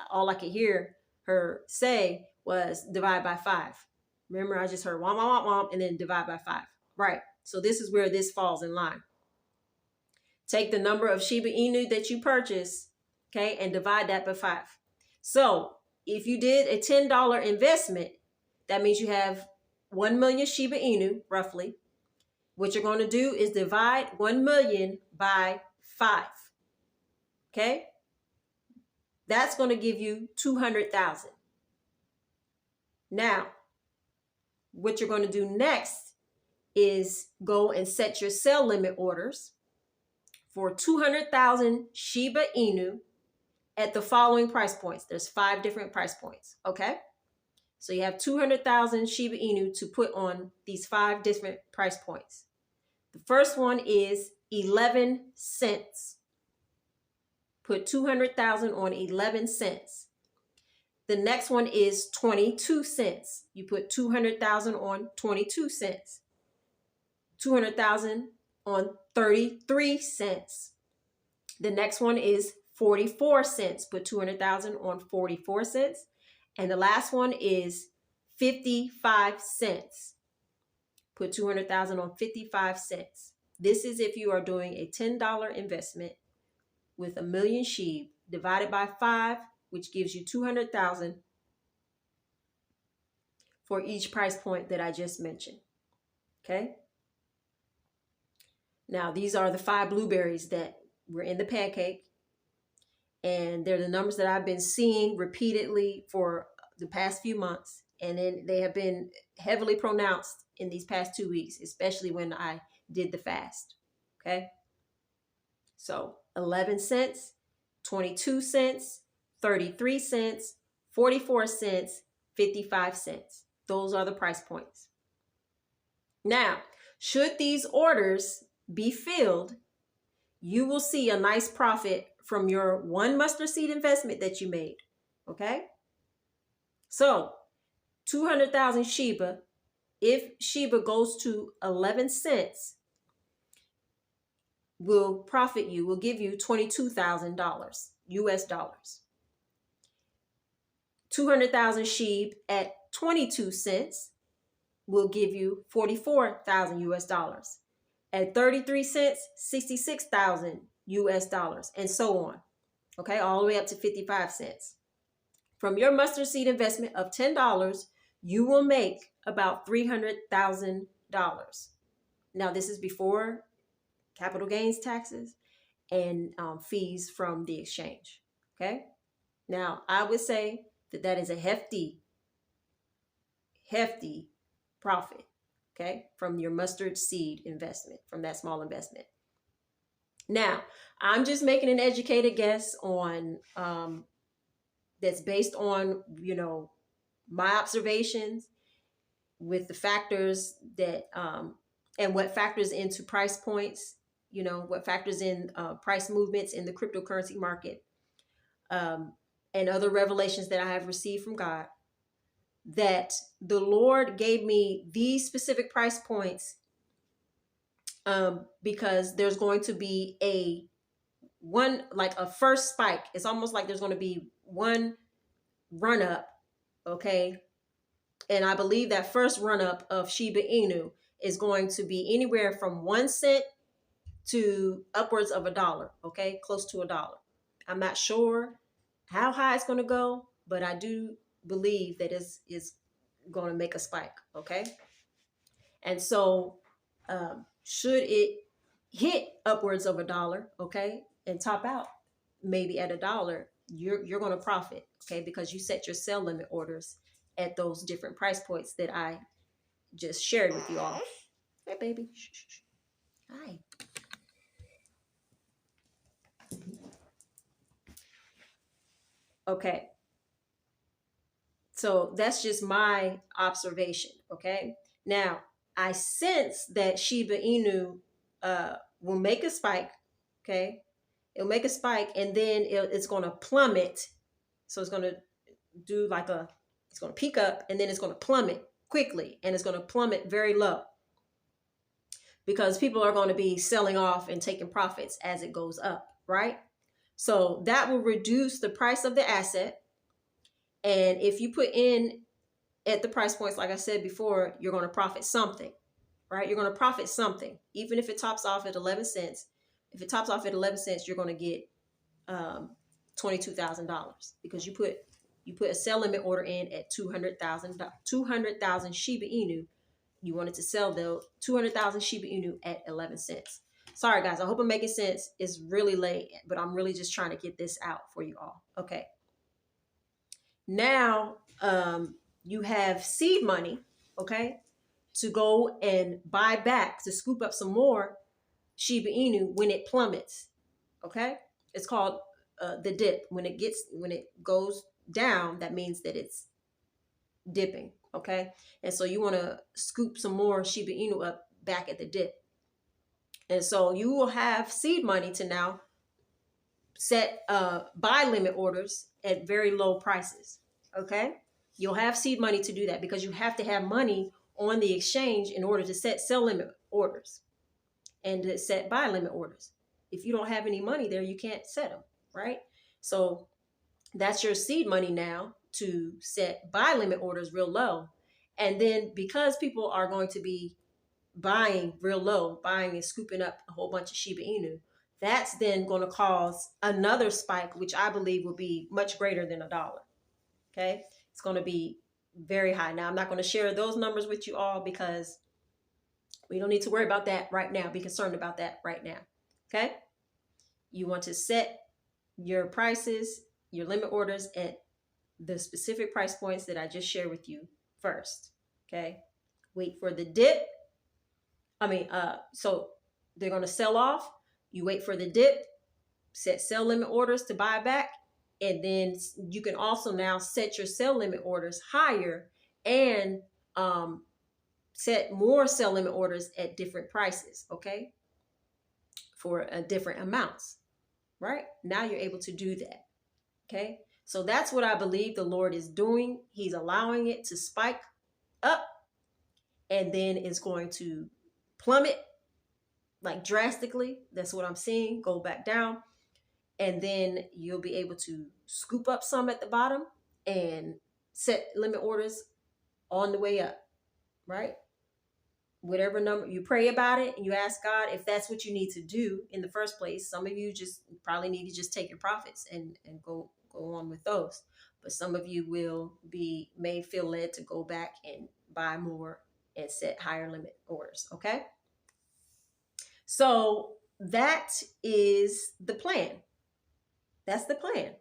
[SPEAKER 1] all I could hear her say was divide by 5. Remember, I just heard womp, womp, womp, womp, and then divide by 5. Right. So this is where this falls in line. Take the number of Shiba Inu that you purchase, okay, and divide that by 5. So if you did a $10 investment, that means you have 1 million Shiba Inu, roughly. What you're going to do is divide 1 million by 5. Okay? That's going to give you 200,000. Now, what you're going to do next is go and set your sell limit orders for 200,000 Shiba Inu at the following price points. There's 5 different price points. Okay? So you have 200,000 Shiba Inu to put on these 5 different price points. The first one is 11 cents. Put 200,000 on 11 cents. The next one is 22 cents. You put 200,000 on 22 cents. 200,000 on 33 cents. The next one is 44 cents. Put 200,000 on 44 cents. And the last one is 55 cents. Put 200,000 on 55 cents. This is if you are doing a $10 investment with 1 million SHIB divided by 5, which gives you 200,000 for each price point that I just mentioned. Okay. Now, these are the 5 blueberries that were in the pancake. And they're the numbers that I've been seeing repeatedly for the past few months. And then they have been heavily pronounced in these past 2 weeks, especially when I did the fast. Okay. So 11 cents, 22 cents, 33 cents, 44 cents, 55 cents. Those are the price points. Now, should these orders be filled, you will see a nice profit from your 1 mustard seed investment that you made. Okay? So 200,000 Shiba, if Shiba goes to 11 cents, will give you $22,000 US dollars. 200,000 SHIB at 22 cents will give you 44,000 US dollars. At 33 cents, 66,000 US dollars, and so on. Okay, all the way up to 55 cents. From your mustard seed investment of $10, you will make about $300,000. Now, this is before capital gains taxes and fees from the exchange. Okay. Now, I would say that is a hefty profit. Okay. From your mustard seed investment, from that small investment. Now, I'm just making an educated guess on, that's based on, my observations with the factors that, and what factors into price points, what factors in price movements in the cryptocurrency market, and other revelations that I have received from God, that the Lord gave me these specific price points because there's going to be a first spike. It's almost like there's going to be one run up, okay? And I believe that first run up of Shiba Inu is going to be anywhere from 1 cent to upwards of $1, okay? Close to $1. I'm not sure how high it's going to go, but I do believe that it's going to make a spike, okay? And so should it hit upwards of $1, okay, and top out maybe at $1, you're going to profit, okay, because you set your sell limit orders at those different price points that I just shared with you all. Hey, baby. Shh, shh, shh. Hi. Okay. So that's just my observation, okay? Now, I sense that Shiba Inu will make a spike, okay? It'll make a spike, and then it's going to plummet. So it's going to do it's going to peak up, and then it's going to plummet quickly, and it's going to plummet very low because people are going to be selling off and taking profits as it goes up, right? So that will reduce the price of the asset. And if you put in at the price points, like I said before, you're going to profit something, right? You're going to profit something, even if it tops off at 11 cents. If it tops off at 11 cents, you're going to get $22,000 because you put a sell limit order in at 200,000 Shiba Inu. You wanted to sell the 200,000 Shiba Inu at 11 cents. Sorry, guys. I hope I'm making sense. It's really late, but I'm really just trying to get this out for you all. Okay. Now, you have seed money, okay, to go and buy back, to scoop up some more Shiba Inu when it plummets, okay? It's called the dip. When it goes down, that means that it's dipping, okay? And so you want to scoop some more Shiba Inu up back at the dip. And so you will have seed money to now set buy limit orders at very low prices, okay? You'll have seed money to do that because you have to have money on the exchange in order to set sell limit orders and to set buy limit orders. If you don't have any money there, you can't set them, right? So that's your seed money now to set buy limit orders real low. And then because people are going to be buying real low, buying and scooping up a whole bunch of Shiba Inu, that's then going to cause another spike, which I believe will be much greater than $1. Okay. It's going to be very high. Now, I'm not going to share those numbers with you all because we don't need to worry about that right now. Be concerned about that right now. Okay. You want to set your prices, your limit orders at the specific price points that I just shared with you first. Okay. Wait for the dip. So they're going to sell off. You wait for the dip, set sell limit orders to buy back. And then you can also now set your sell limit orders higher and set more sell limit orders at different prices, okay? For different amounts, right? Now you're able to do that, okay? So that's what I believe the Lord is doing. He's allowing it to spike up and then it's going to plummet like drastically. That's what I'm seeing, go back down. And then you'll be able to scoop up some at the bottom and set limit orders on the way up, right? Whatever number, you pray about it and you ask God if that's what you need to do in the first place. Some of you just probably need to just take your profits and go on with those. But some of you may feel led to go back and buy more and set higher limit orders, okay? So that is the plan. That's the plan.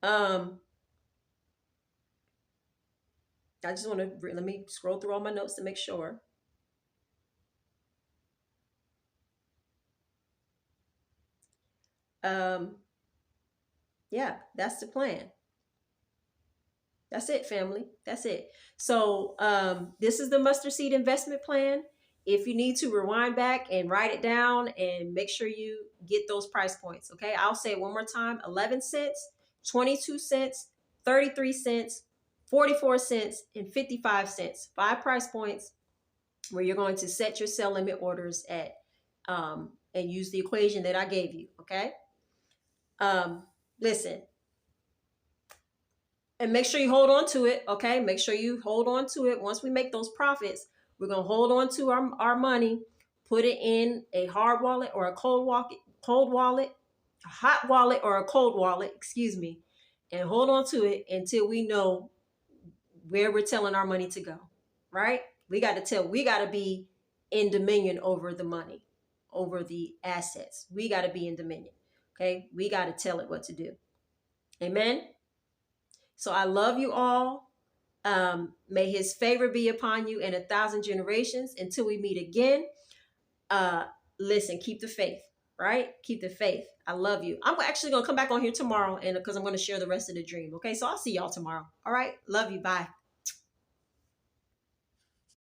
[SPEAKER 1] I just want to, let me scroll through all my notes to make sure. Yeah, that's the plan. That's it, family. That's it. So this is the mustard seed investment plan. if you need to, rewind back and write it down and make sure you get those price points. Okay, I'll say it one more time: 11 cents, 22 cents, 33 cents, 44 cents, and 55 cents. 5 price points where you're going to set your sell limit orders at, and use the equation that I gave you. Okay. Listen, and make sure you hold on to it. Okay, make sure you hold on to it. Once we make those profits, we're gonna hold on to our money, put it in a hard wallet or a cold wallet, a hot wallet or a cold wallet, excuse me, and hold on to it until we know where we're telling our money to go. Right? We got to be in dominion over the money, over the assets. We got to be in dominion. Okay, we got to tell it what to do. Amen. So I love you all. May his favor be upon you in 1,000 generations until we meet again. Listen, keep the faith, right? Keep the faith. I love you. I'm actually going to come back on here tomorrow, and because I'm going to share the rest of the dream. Okay, so I'll see y'all tomorrow. All right. Love you. Bye.